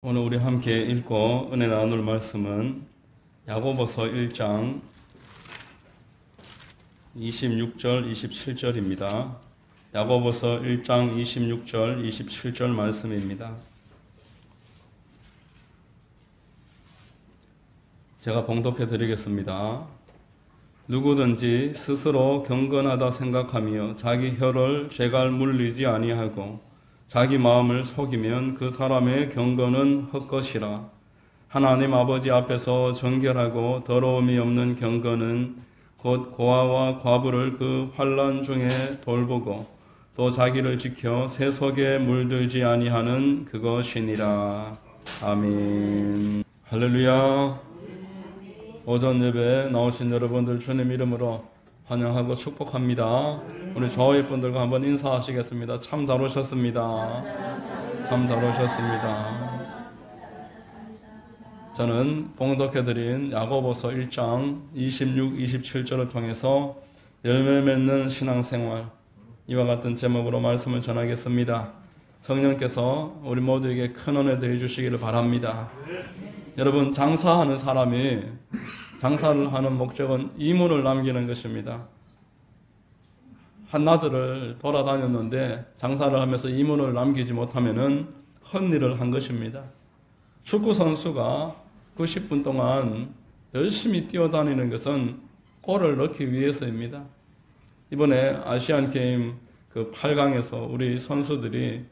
오늘 우리 함께 읽고 은혜 나눌 말씀은 야고보서 1장 26절, 27절입니다. 야고보서 1장 26절, 27절 말씀입니다. 제가 봉독해 드리겠습니다. 누구든지 스스로 경건하다 생각하며 자기 혀를 죄갈 물리지 아니하고 자기 마음을 속이면 그 사람의 경건은 헛것이라. 하나님 아버지 앞에서 정결하고 더러움이 없는 경건은 곧 고아와 과부를 그 환난 중에 돌보고 또 자기를 지켜 새 속에 물들지 아니하는 그것이니라. 아멘. 할렐루야. 오전 예배에 나오신 여러분들 주님 이름으로 환영하고 축복합니다. 우리 저희 분들과 한번 인사하시겠습니다. 참 잘 오셨습니다. 참 잘 오셨습니다. 저는 봉독해드린 야고보서 1장 26, 27절을 통해서 열매 맺는 신앙생활, 이와 같은 제목으로 말씀을 전하겠습니다. 성령께서 우리 모두에게 큰 은혜 더해 주시기를 바랍니다. 여러분, 장사하는 사람이 장사를 하는 목적은 이문을 남기는 것입니다. 한나절을 돌아다녔는데 장사를 하면서 이문을 남기지 못하면은 헛일을 한 것입니다. 축구 선수가 90분 동안 열심히 뛰어다니는 것은 골을 넣기 위해서입니다. 이번에 아시안 게임 그 8강에서 우리 선수들이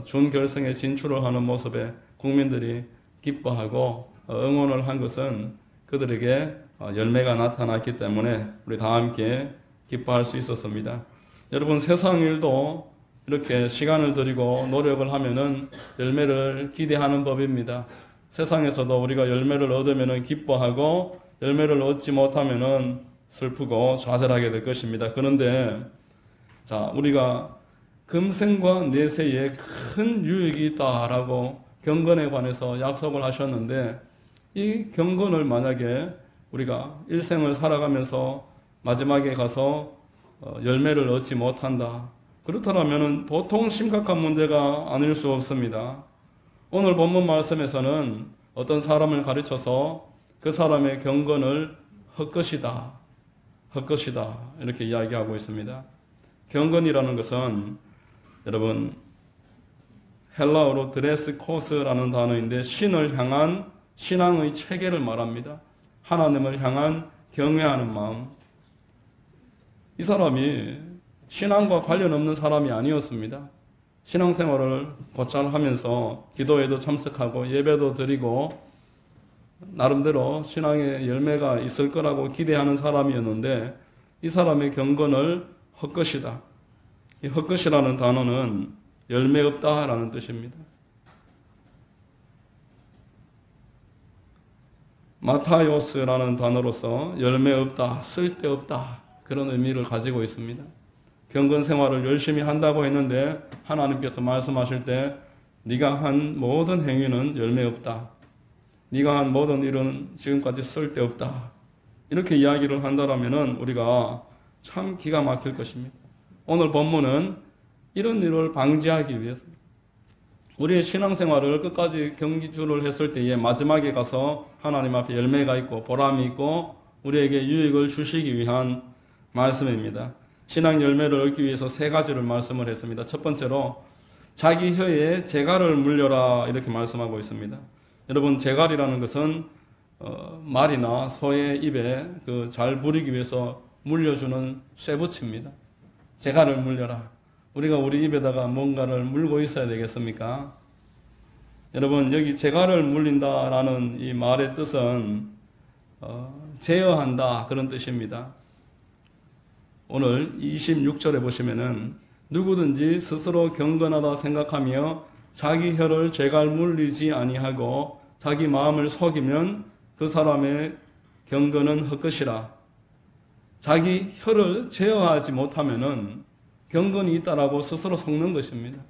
준결승에 진출을 하는 모습에 국민들이 기뻐하고 응원을 한 것은 그들에게 열매가 나타났기 때문에 우리 다 함께 기뻐할 수 있었습니다. 여러분, 세상 일도 이렇게 시간을 들이고 노력을 하면은 열매를 기대하는 법입니다. 세상에서도 우리가 열매를 얻으면은 기뻐하고 열매를 얻지 못하면은 슬프고 좌절하게 될 것입니다. 그런데 우리가 금생과 내세에 큰 유익이 있다라고 경건에 관해서 약속을 하셨는데, 이 경건을 만약에 우리가 일생을 살아가면서 마지막에 가서 열매를 얻지 못한다, 그렇다면 보통 심각한 문제가 아닐 수 없습니다. 오늘 본문 말씀에서는 어떤 사람을 가르쳐서 그 사람의 경건을 헛것이다 이렇게 이야기하고 있습니다. 경건이라는 것은 여러분 헬라어로 드레스코스라는 단어인데 신을 향한 신앙의 체계를 말합니다. 하나님을 향한 경외하는 마음. 이 사람이 신앙과 관련 없는 사람이 아니었습니다. 신앙생활을 곧잘 하면서 기도에도 참석하고 예배도 드리고 나름대로 신앙의 열매가 있을 거라고 기대하는 사람이었는데, 이 사람의 경건을 헛것이다. 이 헛것이라는 단어는 열매 없다라는 뜻입니다. 마타요스라는 단어로서 열매 없다, 쓸데없다, 그런 의미를 가지고 있습니다. 경건 생활을 열심히 한다고 했는데 하나님께서 말씀하실 때 네가 한 모든 행위는 열매 없다, 네가 한 모든 일은 지금까지 쓸데없다, 이렇게 이야기를 한다라면 우리가 참 기가 막힐 것입니다. 오늘 본문은 이런 일을 방지하기 위해서 우리의 신앙생활을 끝까지 경기주를 했을 때에 마지막에 가서 하나님 앞에 열매가 있고 보람이 있고 우리에게 유익을 주시기 위한 말씀입니다. 신앙 열매를 얻기 위해서 세 가지를 말씀을 했습니다. 첫 번째로 자기 혀에 재갈을 물려라, 이렇게 말씀하고 있습니다. 여러분, 재갈이라는 것은 말이나 소의 입에 잘 부리기 위해서 물려주는 쇠붙입니다. 재갈을 물려라. 우리가 우리 입에다가 뭔가를 물고 있어야 되겠습니까? 여러분, 여기 재갈을 물린다라는 이 말의 뜻은 제어한다, 그런 뜻입니다. 오늘 26절에 보시면은 누구든지 스스로 경건하다 생각하며 자기 혀를 재갈 물리지 아니하고 자기 마음을 속이면 그 사람의 경건은 헛것이라. 자기 혀를 제어하지 못하면은 경건이 있다라고 스스로 속는 것입니다.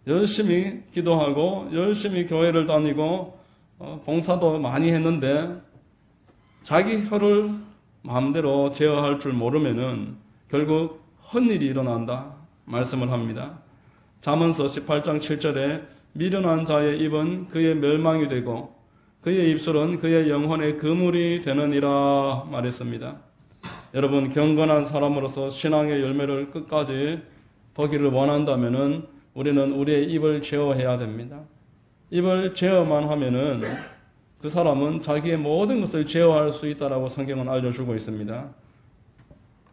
열심히 기도하고 열심히 교회를 다니고 봉사도 많이 했는데 자기 혀를 마음대로 제어할 줄 모르면은 결국 헛일이 일어난다 말씀을 합니다. 잠언서 18장 7절에 미련한 자의 입은 그의 멸망이 되고 그의 입술은 그의 영혼의 그물이 되느니라 말했습니다. 여러분, 경건한 사람으로서 신앙의 열매를 끝까지 보기를 원한다면은 우리는 우리의 입을 제어해야 됩니다. 입을 제어만 하면은 그 사람은 자기의 모든 것을 제어할 수 있다라고 성경은 알려주고 있습니다.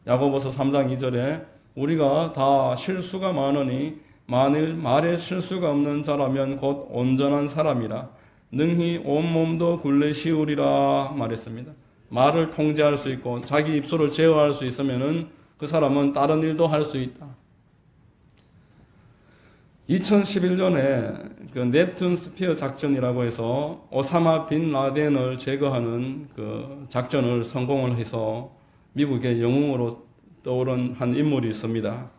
야고보서 3장 2절에 우리가 다 실수가 많으니 만일 말에 실수가 없는 자라면 곧 온전한 사람이라 능히 온몸도 굴레시우리라 말했습니다. 말을 통제할 수 있고 자기 입술을 제어할 수 있으면은 그 사람은 다른 일도 할 수 있다. 2011년에 그 넵튠 스피어 작전이라고 해서 오사마 빈 라덴을 제거하는 그 작전을 성공을 해서 미국의 영웅으로 떠오른 한 인물이 있습니다.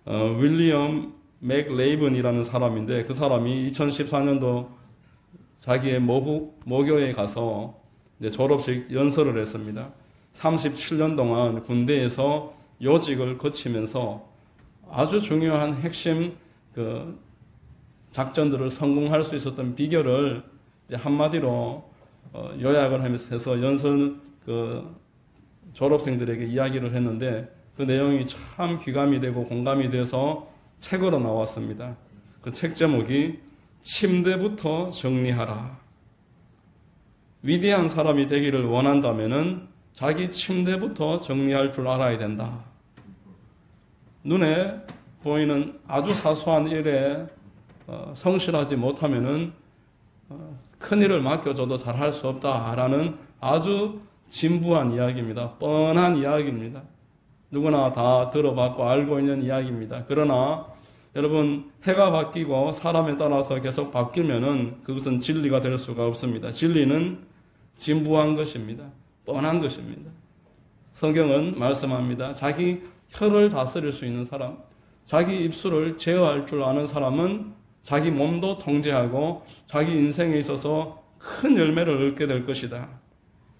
윌리엄 맥레이븐이라는 사람인데 그 사람이 2014년도 자기의 모교에 가서 이제 졸업식 연설을 했습니다. 37년 동안 군대에서 요직을 거치면서 아주 중요한 핵심 그 작전들을 성공할 수 있었던 비결을 이제 한마디로 요약을 하면서 해서 연설 그 졸업생들에게 이야기를 했는데 그 내용이 참 귀감이 되고 공감이 돼서 책으로 나왔습니다. 그 책 제목이 침대부터 정리하라. 위대한 사람이 되기를 원한다면은 자기 침대부터 정리할 줄 알아야 된다. 눈에 보이는 아주 사소한 일에 성실하지 못하면은 큰 일을 맡겨줘도 잘할 수 없다라는 아주 진부한 이야기입니다. 뻔한 이야기입니다. 누구나 다 들어봤고 알고 있는 이야기입니다. 그러나 여러분, 해가 바뀌고 사람에 따라서 계속 바뀌면은 그것은 진리가 될 수가 없습니다. 진리는 진부한 것입니다. 뻔한 것입니다. 성경은 말씀합니다. 자기 혀를 다스릴 수 있는 사람, 자기 입술을 제어할 줄 아는 사람은 자기 몸도 통제하고 자기 인생에 있어서 큰 열매를 얻게 될 것이다.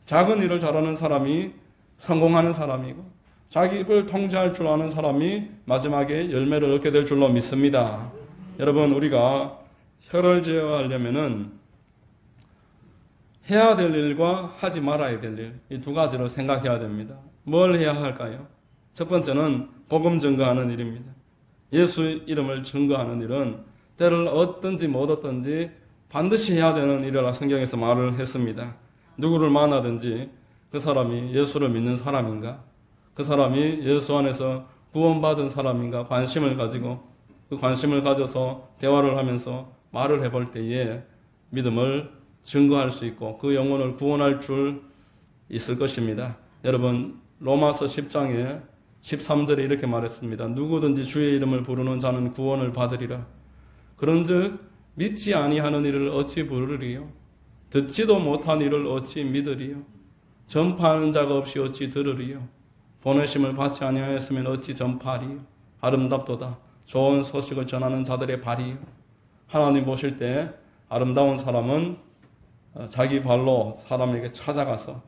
작은 일을 잘하는 사람이 성공하는 사람이고 자기 입을 통제할 줄 아는 사람이 마지막에 열매를 얻게 될 줄로 믿습니다. 여러분, 우리가 혀를 제어하려면은 해야 될 일과 하지 말아야 될 일, 이 두 가지를 생각해야 됩니다. 뭘 해야 할까요? 첫 번째는 복음 증거하는 일입니다. 예수 이름을 증거하는 일은 때를 얻든지 못 얻든지 반드시 해야 되는 일이라 성경에서 말을 했습니다. 누구를 만나든지 그 사람이 예수를 믿는 사람인가? 그 사람이 예수 안에서 구원받은 사람인가 관심을 가지고 그 관심을 가져서 대화를 하면서 말을 해볼 때에 믿음을 증거할 수 있고 그 영혼을 구원할 줄 있을 것입니다. 여러분, 로마서 10장에 13절에 이렇게 말했습니다. 누구든지 주의 이름을 부르는 자는 구원을 받으리라. 그런즉 믿지 아니하는 일을 어찌 부르리요? 듣지도 못한 일을 어찌 믿으리요? 전파하는 자가 없이 어찌 들으리요? 보내심을 받지 아니하였으면 어찌 전파하리요? 아름답도다. 좋은 소식을 전하는 자들의 발이요. 하나님 보실 때 아름다운 사람은 자기 발로 사람에게 찾아가서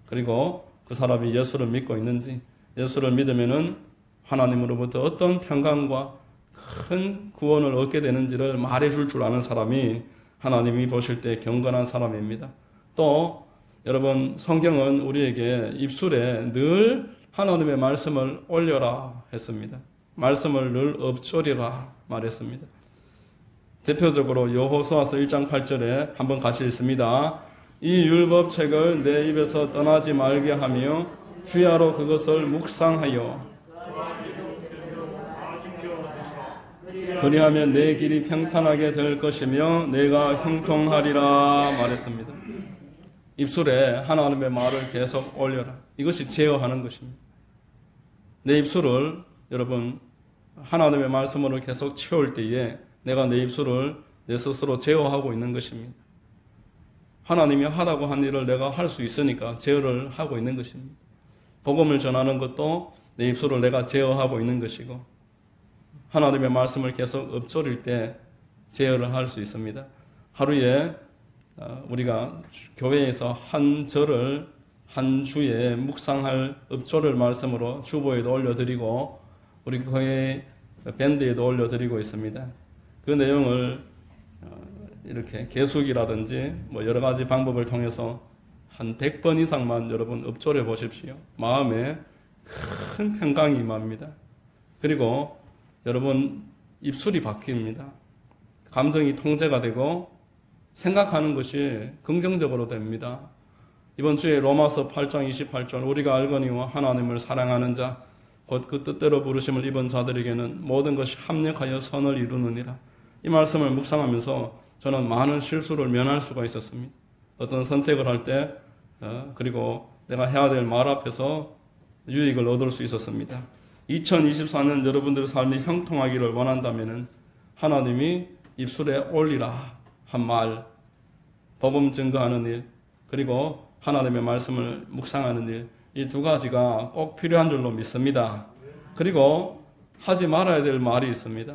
그리고 그 사람이 예수를 믿고 있는지 예수를 믿으면은 하나님으로부터 어떤 평강과 큰 구원을 얻게 되는지를 말해줄 줄 아는 사람이 하나님이 보실 때 경건한 사람입니다. 또 여러분, 성경은 우리에게 입술에 늘 하나님의 말씀을 올려라 했습니다. 말씀을 늘 읊조리라 말했습니다. 대표적으로 여호수아서 1장 8절에 한번 같이 읽습니다. 이 율법책을 내 입에서 떠나지 말게 하며 주야로 그것을 묵상하여 그리하면 내 길이 평탄하게 될 것이며 내가 형통하리라 말했습니다. 입술에 하나님의 말을 계속 올려라. 이것이 제어하는 것입니다. 내 입술을 여러분 하나님의 말씀으로 계속 채울 때에 내가 내 입술을 내 스스로 제어하고 있는 것입니다. 하나님이 하라고 한 일을 내가 할 수 있으니까 제어를 하고 있는 것입니다. 복음을 전하는 것도 내 입술을 내가 제어하고 있는 것이고 하나님의 말씀을 계속 읊조릴 때 제어를 할 수 있습니다. 하루에 우리가 교회에서 한 절을 한 주에 묵상할 읊조를 말씀으로 주보에도 올려드리고 우리 교회 밴드에도 올려드리고 있습니다. 그 내용을 이렇게 계숙이라든지 뭐 여러 가지 방법을 통해서 한 100번 이상만 여러분 읊조려 보십시오. 마음에 큰 평강이 임합니다. 그리고 여러분 입술이 바뀝니다. 감정이 통제가 되고 생각하는 것이 긍정적으로 됩니다. 이번 주에 로마서 8장 28절 우리가 알거니와 하나님을 사랑하는 자 곧 그 뜻대로 부르심을 입은 자들에게는 모든 것이 합력하여 선을 이루느니라. 이 말씀을 묵상하면서 저는 많은 실수를 면할 수가 있었습니다. 어떤 선택을 할 때 그리고 내가 해야 될 말 앞에서 유익을 얻을 수 있었습니다. 2024년 여러분들의 삶이 형통하기를 원한다면 하나님이 입술에 올리라 한 말, 복음 증거하는 일, 그리고 하나님의 말씀을 묵상하는 일, 이 두 가지가 꼭 필요한 줄로 믿습니다. 그리고 하지 말아야 될 말이 있습니다.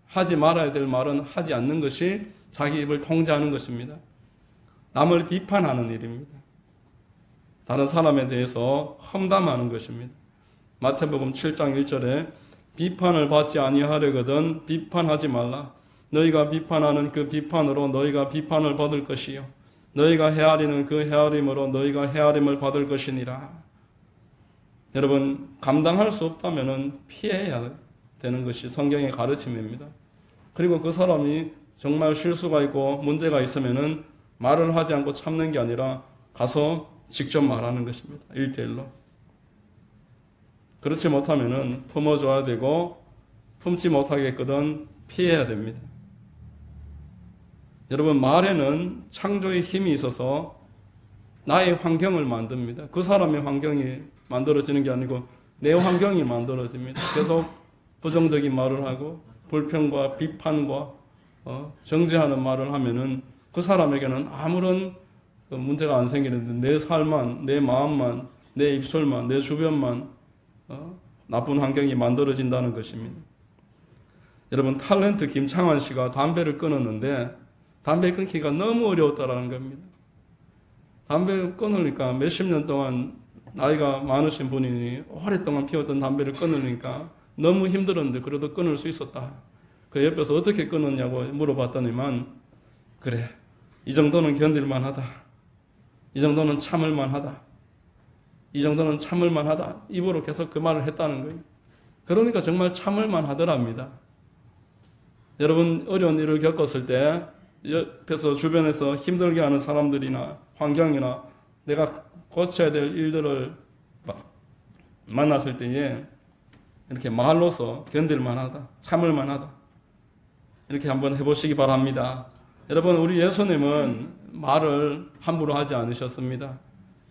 하지 말아야 될 말은 하지 않는 것이 자기 입을 통제하는 것입니다. 남을 비판하는 일입니다. 다른 사람에 대해서 험담하는 것입니다. 마태복음 7장 1절에 비판을 받지 아니하려거든 비판하지 말라. 너희가 비판하는 그 비판으로 너희가 비판을 받을 것이요 너희가 헤아리는 그 헤아림으로 너희가 헤아림을 받을 것이니라. 여러분 감당할 수 없다면 피해야 되는 것이 성경의 가르침입니다. 그리고 그 사람이 정말 실수가 있고 문제가 있으면은 말을 하지 않고 참는 게 아니라 가서 직접 말하는 것입니다. 1대1로. 그렇지 못하면은 품어줘야 되고 품지 못하겠거든 피해야 됩니다. 여러분 말에는 창조의 힘이 있어서 나의 환경을 만듭니다. 그 사람의 환경이 만들어지는 게 아니고 내 환경이 만들어집니다. 계속 부정적인 말을 하고 불평과 비판과 정죄하는 말을 하면은 그 사람에게는 아무런 문제가 안 생기는데 내 삶만, 내 마음만, 내 입술만, 내 주변만 나쁜 환경이 만들어진다는 것입니다. 여러분 탤런트 김창완 씨가 담배를 끊었는데 담배 끊기가 너무 어려웠다라는 겁니다. 담배를 끊으니까 몇십 년 동안 나이가 많으신 분이니 오랫동안 피웠던 담배를 끊으니까 너무 힘들었는데 그래도 끊을 수 있었다. 그 옆에서 어떻게 끊었냐고 물어봤더니만 그래 이 정도는 견딜만하다. 이 정도는 참을만하다. 이 정도는 참을만하다. 입으로 계속 그 말을 했다는 거예요. 그러니까 정말 참을만하더랍니다. 여러분 어려운 일을 겪었을 때 옆에서 주변에서 힘들게 하는 사람들이나 환경이나 내가 고쳐야 될 일들을 만났을 때에 이렇게 말로서 견딜만하다, 참을만하다 이렇게 한번 해보시기 바랍니다. 여러분 우리 예수님은 말을 함부로 하지 않으셨습니다.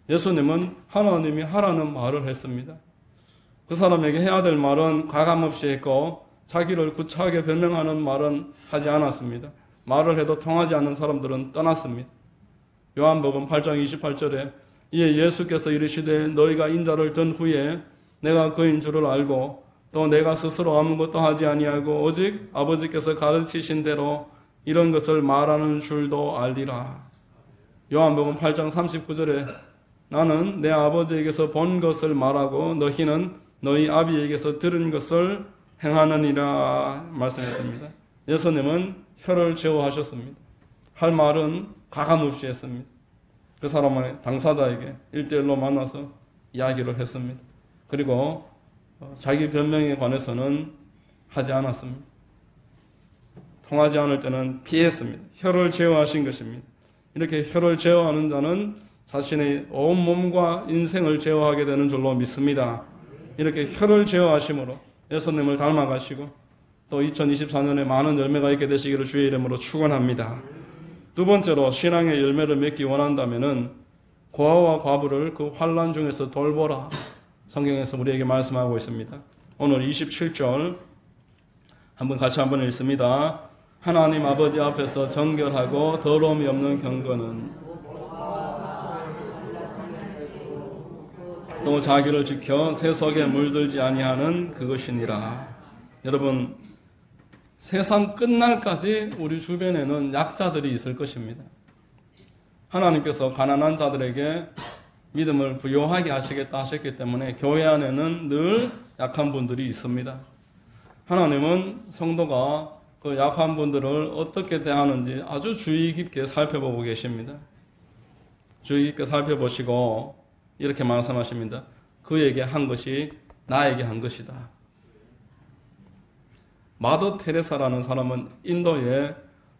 예수님은 하나님이 하라는 말을 했습니다. 그 사람에게 해야 될 말은 가감없이 했고 자기를 구차하게 변명하는 말은 하지 않았습니다. 말을 해도 통하지 않는 사람들은 떠났습니다. 요한복음 8장 28절에 이에 예수께서 이르시되 너희가 인자를 든 후에 내가 그인 줄을 알고 또 내가 스스로 아무것도 하지 아니하고 오직 아버지께서 가르치신 대로 이런 것을 말하는 줄도 알리라. 요한복음 8장 39절에 나는 내 아버지에게서 본 것을 말하고 너희는 너희 아비에게서 들은 것을 행하느니라 말씀했습니다. 예수님은 혀를 제어하셨습니다. 할 말은 가감없이 했습니다. 그 사람의 당사자에게 1대1로 만나서 이야기를 했습니다. 그리고 자기 변명에 관해서는 하지 않았습니다. 통하지 않을 때는 피했습니다. 혀를 제어하신 것입니다. 이렇게 혀를 제어하는 자는 자신의 온몸과 인생을 제어하게 되는 줄로 믿습니다. 이렇게 혀를 제어하심으로 예수님을 닮아가시고 또 2024년에 많은 열매가 있게 되시기를 주의 이름으로 축원합니다. 두 번째로 신앙의 열매를 맺기 원한다면은 고아와 과부를 그 환난 중에서 돌보라. 성경에서 우리에게 말씀하고 있습니다. 오늘 27절 한번 같이 한번 읽습니다. 하나님 아버지 앞에서 정결하고 더러움이 없는 경건은 또 자기를 지켜 새 속에 물들지 아니하는 그것이니라. 여러분 세상 끝날까지 우리 주변에는 약자들이 있을 것입니다. 하나님께서 가난한 자들에게 믿음을 부요하게 하시겠다 하셨기 때문에 교회 안에는 늘 약한 분들이 있습니다. 하나님은 성도가 그 약한 분들을 어떻게 대하는지 아주 주의 깊게 살펴보고 계십니다. 주의 깊게 살펴보시고 이렇게 말씀하십니다. 그에게 한 것이 나에게 한 것이다. 마더 테레사라는 사람은 인도의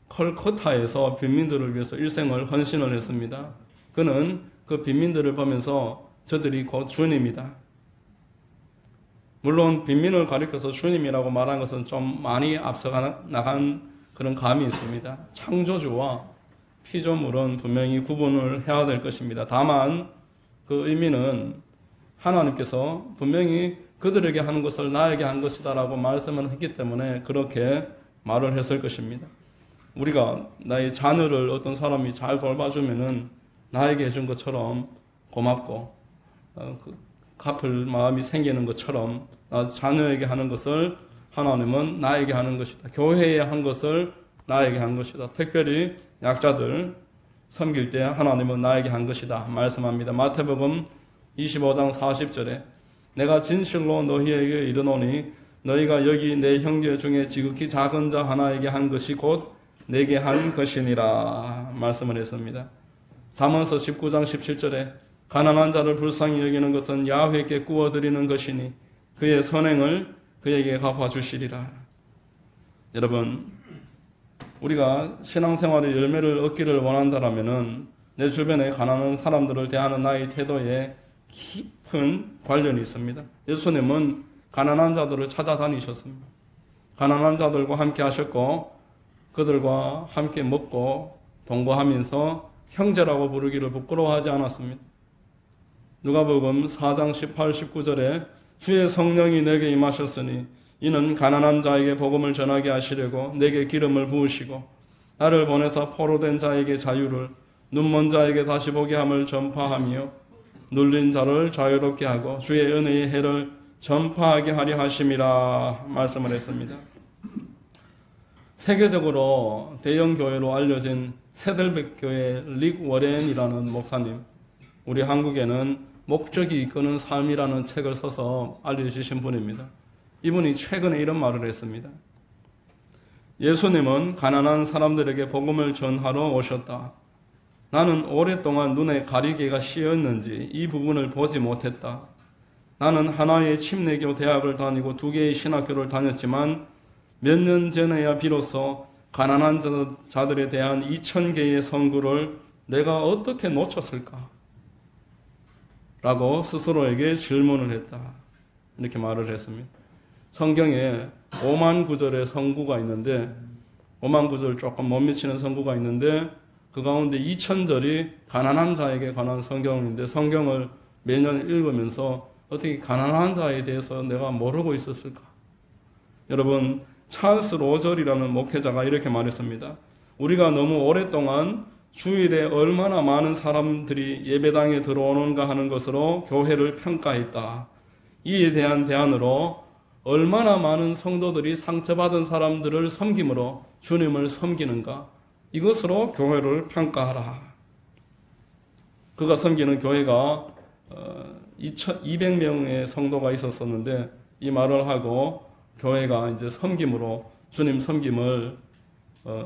컬커타에서 빈민들을 위해서 일생을 헌신을 했습니다. 그는 그 빈민들을 보면서 저들이 곧 주님이다. 물론 빈민을 가리켜서 주님이라고 말한 것은 좀 많이 앞서가 나간 그런 감이 있습니다. 창조주와 피조물은 분명히 구분을 해야 될 것입니다. 다만 그 의미는 하나님께서 분명히 그들에게 하는 것을 나에게 한 것이다 라고 말씀을 했기 때문에 그렇게 말을 했을 것입니다. 우리가 나의 자녀를 어떤 사람이 잘 돌봐주면은 나에게 해준 것처럼 고맙고 갚을 마음이 생기는 것처럼 자녀에게 하는 것을 하나님은 나에게 하는 것이다. 교회에 한 것을 나에게 한 것이다. 특별히 약자들 섬길 때 하나님은 나에게 한 것이다 말씀합니다. 마태복음 25장 40절에 내가 진실로 너희에게 이르노니 너희가 여기 내 형제 중에 지극히 작은 자 하나에게 한 것이 곧 내게 한 것이니라 말씀을 했습니다. 잠언서 19장 17절에 가난한 자를 불쌍히 여기는 것은 야훼께 구워드리는 것이니 그의 선행을 그에게 갚아주시리라. 여러분, 우리가 신앙생활의 열매를 얻기를 원한다라면은 내 주변에 가난한 사람들을 대하는 나의 태도에 깊은 관련이 있습니다. 예수님은 가난한 자들을 찾아다니셨습니다. 가난한 자들과 함께 하셨고 그들과 함께 먹고 동거하면서 형제라고 부르기를 부끄러워하지 않았습니다. 누가복음 4장 18, 19절에 주의 성령이 내게 임하셨으니 이는 가난한 자에게 복음을 전하게 하시려고 내게 기름을 부으시고 나를 보내사 포로된 자에게 자유를 눈먼 자에게 다시 보게 함을 전파하며 눌린 자를 자유롭게 하고 주의 은혜의 해를 전파하게 하려 하심이라 말씀을 했습니다. 세계적으로 대형 교회로 알려진 세들백 교회 릭 워렌이라는 목사님, 우리 한국에는 목적이 이끄는 삶이라는 책을 써서 알려주신 분입니다. 이분이 최근에 이런 말을 했습니다. 예수님은 가난한 사람들에게 복음을 전하러 오셨다. 나는 오랫동안 눈에 가리개가 씌었는지 이 부분을 보지 못했다. 나는 하나의 침례교 대학을 다니고 2개의 신학교를 다녔지만 몇 년 전에야 비로소 가난한 자들에 대한 2000개의 선구를 내가 어떻게 놓쳤을까? 라고 스스로에게 질문을 했다. 이렇게 말을 했습니다. 성경에 5만 구절의 선구가 있는데 5만 구절 조금 못 미치는 선구가 있는데 그 가운데 2000절이 가난한 자에게 관한 성경인데 성경을 매년 읽으면서 어떻게 가난한 자에 대해서 내가 모르고 있었을까? 여러분, 찰스 로절이라는 목회자가 이렇게 말했습니다. 우리가 너무 오랫동안 주일에 얼마나 많은 사람들이 예배당에 들어오는가 하는 것으로 교회를 평가했다. 이에 대한 대안으로 얼마나 많은 성도들이 상처받은 사람들을 섬김으로 주님을 섬기는가, 이것으로 교회를 평가하라. 그가 섬기는 교회가 200명의 성도가 있었었는데 이 말을 하고 교회가 이제 섬김으로 주님 섬김을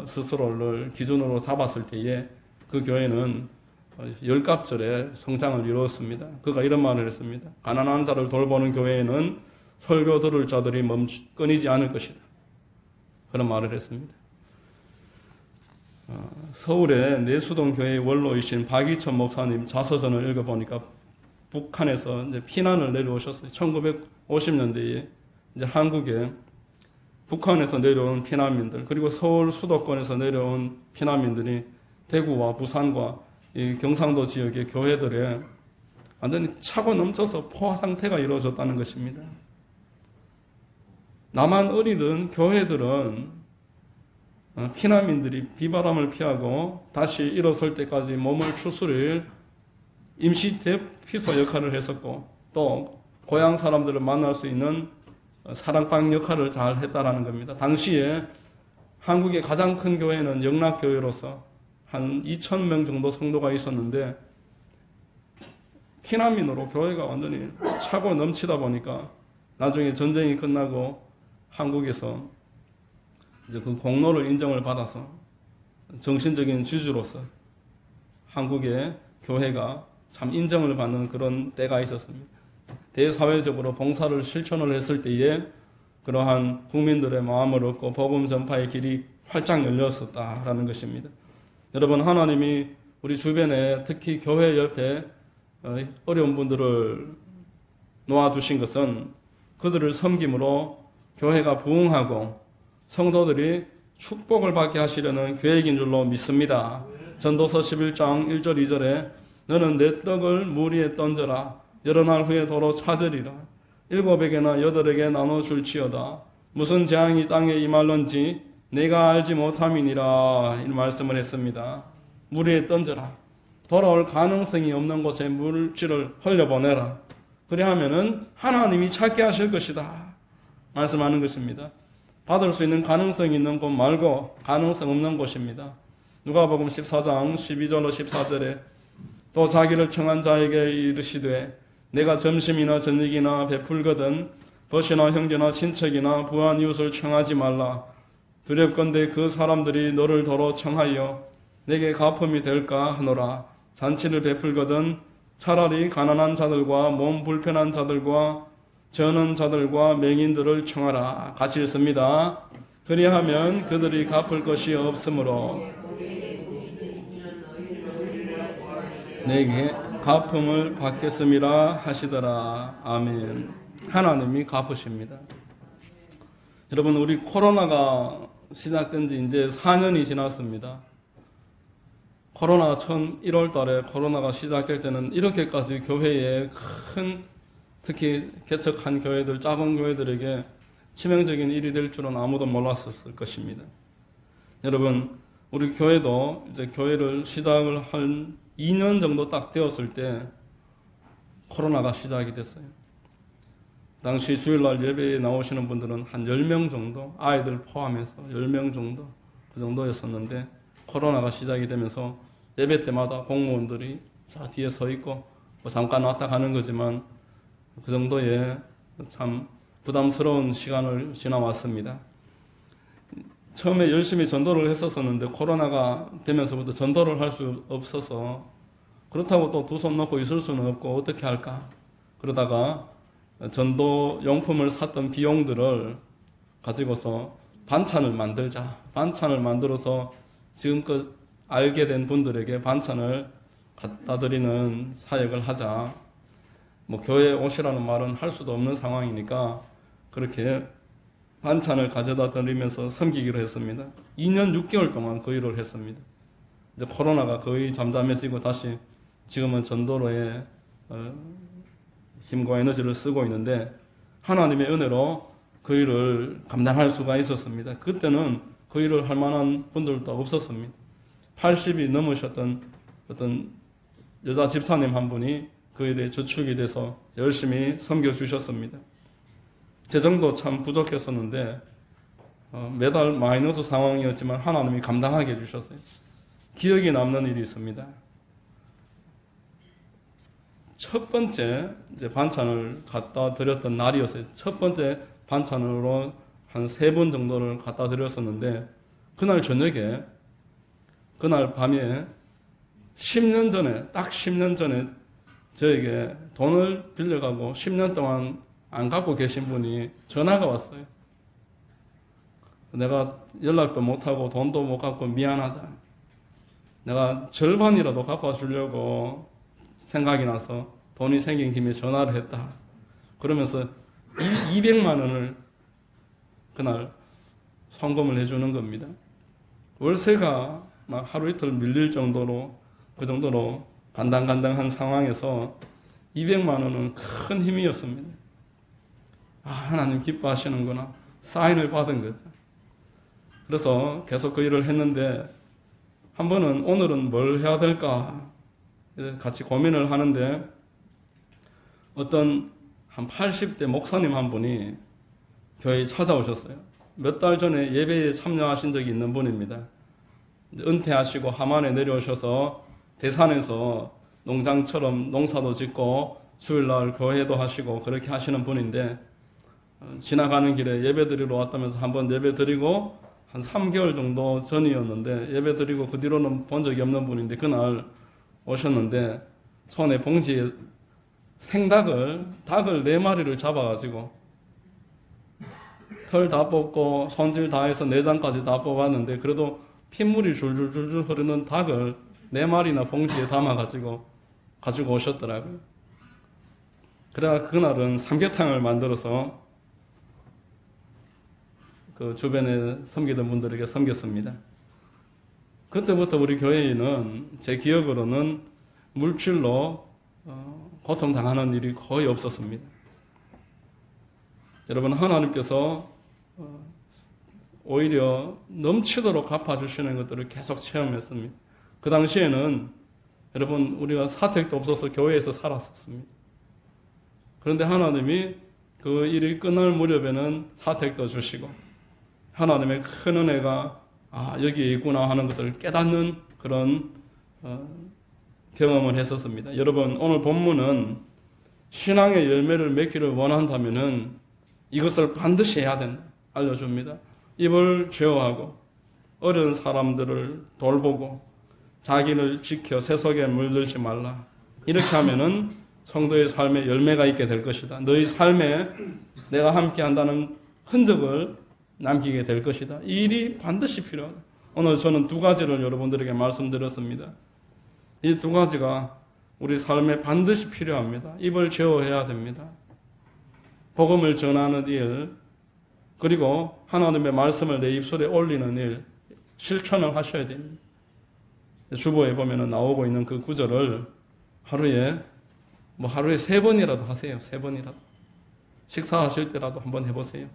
스스로를 기준으로 잡았을 때에 그 교회는 열갑절에 성장을 이루었습니다. 그가 이런 말을 했습니다. 가난한 자를 돌보는 교회에는 설교 들을 자들이 끊이지 않을 것이다. 그런 말을 했습니다. 서울의 내수동 교회의 원로이신 박이천 목사님 자서전을 읽어보니까 북한에서 이제 피난을 내려오셨어요. 1950년대에 이제 한국에 북한에서 내려온 피난민들, 그리고 서울 수도권에서 내려온 피난민들이 대구와 부산과 이 경상도 지역의 교회들에 완전히 차고 넘쳐서 포화 상태가 이루어졌다는 것입니다. 나만 어리던 교회들은 피난민들이 비바람을 피하고 다시 일어설 때까지 몸을 추스릴 임시 대피소 역할을 했었고 또 고향 사람들을 만날 수 있는 사랑방 역할을 잘 했다라는 겁니다. 당시에 한국의 가장 큰 교회는 영락교회로서 한 2,000명 정도 성도가 있었는데 피난민으로 교회가 완전히 차고 넘치다 보니까 나중에 전쟁이 끝나고 한국에서 이제 그 공로를 인정을 받아서 정신적인 지주로서 한국의 교회가 참 인정을 받는 그런 때가 있었습니다. 대사회적으로 봉사를 실천을 했을 때에 그러한 국민들의 마음을 얻고 복음 전파의 길이 활짝 열렸었다라는 것입니다. 여러분, 하나님이 우리 주변에 특히 교회 옆에 어려운 분들을 놓아두신 것은 그들을 섬김으로 교회가 부흥하고 성도들이 축복을 받게 하시려는 계획인 줄로 믿습니다. 전도서 11장 1절 2절에 너는 내 떡을 물 위에 던져라. 여러 날 후에 도로 찾으리라. 7에게나 8에게 나눠줄지어다. 무슨 재앙이 땅에 임할런지 내가 알지 못함이니라. 이 말씀을 했습니다. 물 위에 던져라. 돌아올 가능성이 없는 곳에 물질을 흘려보내라. 그래야면은 하나님이 찾게 하실 것이다. 말씀하는 것입니다. 받을 수 있는 가능성이 있는 곳 말고 가능성 없는 곳입니다. 누가복음 14장 12절로 14절에 또 자기를 청한 자에게 이르시되 내가 점심이나 저녁이나 베풀거든 벗이나 형제나 친척이나 부한 이웃을 청하지 말라. 두렵건대 그 사람들이 너를 도로 청하여 내게 가품이 될까 하노라. 잔치를 베풀거든 차라리 가난한 자들과 몸 불편한 자들과 저는 자들과 맹인들을 청하라. 같이 읽습니다. 그리하면 그들이 갚을 것이 없으므로 내게 갚음을 받겠음이라 하시더라. 아멘. 하나님이 갚으십니다. 여러분, 우리 코로나가 시작된 지 이제 4년이 지났습니다. 코로나 처음 1월 달에 코로나가 시작될 때는 이렇게까지 교회에 큰, 특히 개척한 교회들, 작은 교회들에게 치명적인 일이 될 줄은 아무도 몰랐을 것입니다. 여러분, 우리 교회도 이제 교회를 시작을 한 2년 정도 딱 되었을 때 코로나가 시작이 됐어요. 당시 주일날 예배에 나오시는 분들은 한 10명 정도, 아이들 포함해서 10명 정도, 그 정도였었는데 코로나가 시작이 되면서 예배 때마다 공무원들이 저 뒤에 서 있고 뭐 잠깐 왔다 가는 거지만 그 정도의 참 부담스러운 시간을 지나왔습니다. 처음에 열심히 전도를 했었는데 코로나가 되면서부터 전도를 할 수 없어서 그렇다고 또 두 손 놓고 있을 수는 없고 어떻게 할까? 그러다가 전도 용품을 샀던 비용들을 가지고서 반찬을 만들자. 반찬을 만들어서 지금껏 알게 된 분들에게 반찬을 갖다 드리는 사역을 하자. 뭐 교회에 오시라는 말은 할 수도 없는 상황이니까 그렇게 반찬을 가져다 드리면서 섬기기로 했습니다. 2년 6개월 동안 그 일을 했습니다. 이제 코로나가 거의 잠잠해지고 다시 지금은 전도로의 힘과 에너지를 쓰고 있는데 하나님의 은혜로 그 일을 감당할 수가 있었습니다. 그때는 그 일을 할 만한 분들도 없었습니다. 80이 넘으셨던 어떤 여자 집사님 한 분이 그 일에 주축이 돼서 열심히 섬겨주셨습니다. 재정도 참 부족했었는데 매달 마이너스 상황이었지만 하나님이 감당하게 해주셨어요. 기억에 남는 일이 있습니다. 첫 번째 이제 반찬을 갖다 드렸던 날이었어요. 첫 번째 반찬으로 한 3번 정도를 갖다 드렸었는데 그날 저녁에 그날 밤에 10년 전에 딱 10년 전에 저에게 돈을 빌려가고 10년 동안 안 갖고 계신 분이 전화가 왔어요. 내가 연락도 못하고 돈도 못 갖고 미안하다. 내가 절반이라도 갚아 주려고 생각이 나서 돈이 생긴 김에 전화를 했다. 그러면서 200만 원을 그날 송금을 해주는 겁니다. 월세가 막 하루 이틀 밀릴 정도로 그 정도로 간당간당한 상황에서 200만 원은 큰 힘이었습니다. 아, 하나님 기뻐하시는구나. 사인을 받은 거죠. 그래서 계속 그 일을 했는데 한 번은 오늘은 뭘 해야 될까 같이 고민을 하는데 어떤 한 80대 목사님 한 분이 교회에 찾아오셨어요. 몇 달 전에 예배에 참여하신 적이 있는 분입니다. 은퇴하시고 함안에 내려오셔서 대산에서 농장처럼 농사도 짓고 주일날 교회도 하시고 그렇게 하시는 분인데 지나가는 길에 예배 드리러 왔다면서 한번 예배 드리고 한 3개월 정도 전이었는데 예배 드리고 그 뒤로는 본 적이 없는 분인데 그날 오셨는데 손에 봉지에 닭을 4마리를 잡아가지고 털 다 뽑고 손질 다 해서 내장까지 다 뽑았는데 그래도 핏물이 줄줄줄줄 흐르는 닭을 4마리나 봉지에 담아가지고 가지고 오셨더라고요. 그래야 그날은 삼계탕을 만들어서 그 주변에 섬기던 분들에게 섬겼습니다. 그때부터 우리 교회에는 제 기억으로는 물질로 고통당하는 일이 거의 없었습니다. 여러분, 하나님께서 오히려 넘치도록 갚아주시는 것들을 계속 체험했습니다. 그 당시에는 여러분, 우리가 사택도 없어서 교회에서 살았었습니다. 그런데 하나님이 그 일이 끝날 무렵에는 사택도 주시고 하나님의 큰 은혜가 여기에 있구나 하는 것을 깨닫는 그런 경험을 했었습니다. 여러분, 오늘 본문은 신앙의 열매를 맺기를 원한다면은 이것을 반드시 해야 된다 알려줍니다. 입을 제어하고 어려운 사람들을 돌보고 자기를 지켜 세속에 물들지 말라. 이렇게 하면은 성도의 삶에 열매가 있게 될 것이다. 너희 삶에 내가 함께 한다는 흔적을 남기게 될 것이다. 이 일이 반드시 필요하다. 오늘 저는 2가지를 여러분들에게 말씀드렸습니다. 이 2가지가 우리 삶에 반드시 필요합니다. 입을 제어해야 됩니다. 복음을 전하는 일, 그리고 하나님의 말씀을 내 입술에 올리는 일, 실천을 하셔야 됩니다. 주보에 보면 나오고 있는 그 구절을 하루에 3번이라도 하세요. 3번이라도. 식사하실 때라도 한번 해보세요.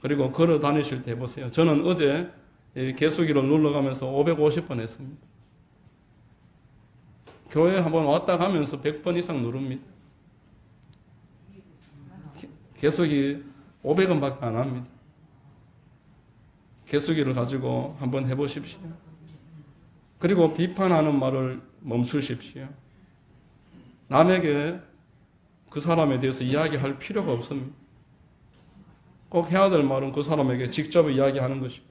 그리고 걸어 다니실 때 해보세요. 저는 어제 개수기를 눌러가면서 550번 했습니다. 교회 한번 왔다 가면서 100번 이상 누릅니다. 개수기 500원밖에 안 합니다. 개수기를 가지고 한번 해보십시오. 그리고 비판하는 말을 멈추십시오. 남에게 그 사람에 대해서 이야기할 필요가 없습니다. 꼭 해야 될 말은 그 사람에게 직접 이야기하는 것이고,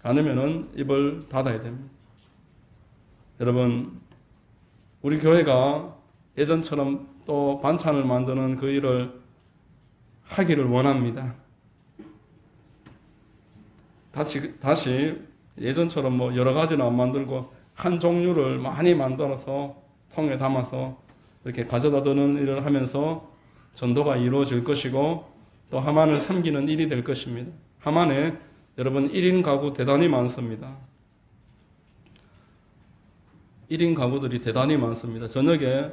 아니면은 입을 닫아야 됩니다. 여러분, 우리 교회가 예전처럼 또 반찬을 만드는 그 일을 하기를 원합니다. 다시 예전처럼 여러 가지는 안 만들고 한 종류를 많이 만들어서 통에 담아서 이렇게 가져다 드는 일을 하면서 전도가 이루어질 것이고 또 하만을 섬기는 일이 될 것입니다. 하만에 여러분 1인 가구 대단히 많습니다. 1인 가구들이 대단히 많습니다. 저녁에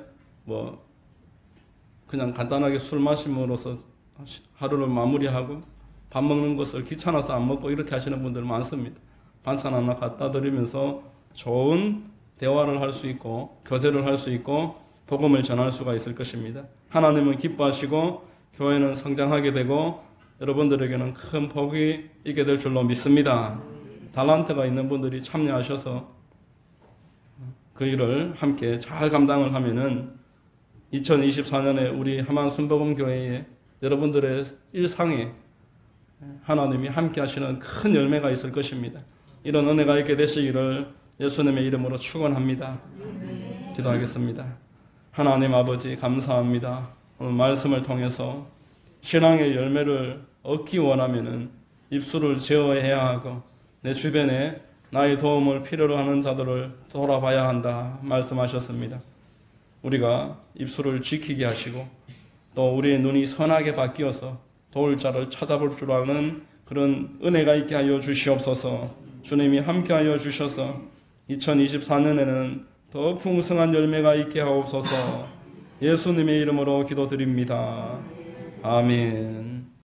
그냥 간단하게 술 마심으로써 하루를 마무리하고 밥 먹는 것을 귀찮아서 안 먹고 이렇게 하시는 분들 많습니다. 반찬 하나 갖다 드리면서 좋은 대화를 할 수 있고 교제를 할 수 있고 복음을 전할 수가 있을 것입니다. 하나님은 기뻐하시고 교회는 성장하게 되고 여러분들에게는 큰 복이 있게 될 줄로 믿습니다. 달란트가 있는 분들이 참여하셔서 그 일을 함께 잘 감당을 하면은 2024년에 우리 하만 순복음교회에 여러분들의 일상에 하나님이 함께 하시는 큰 열매가 있을 것입니다. 이런 은혜가 있게 되시기를 예수님의 이름으로 축원합니다. 기도하겠습니다. 하나님 아버지 감사합니다. 오늘 말씀을 통해서 신앙의 열매를 얻기 원하면은 입술을 제어해야 하고 내 주변에 나의 도움을 필요로 하는 자들을 돌아봐야 한다 말씀하셨습니다. 우리가 입술을 지키게 하시고 또 우리의 눈이 선하게 바뀌어서 도울 자를 찾아볼 줄 아는 그런 은혜가 있게 하여 주시옵소서. 주님이 함께하여 주셔서 2024년에는 더 풍성한 열매가 있게 하옵소서. 예수님의 이름으로 기도드립니다. 아멘.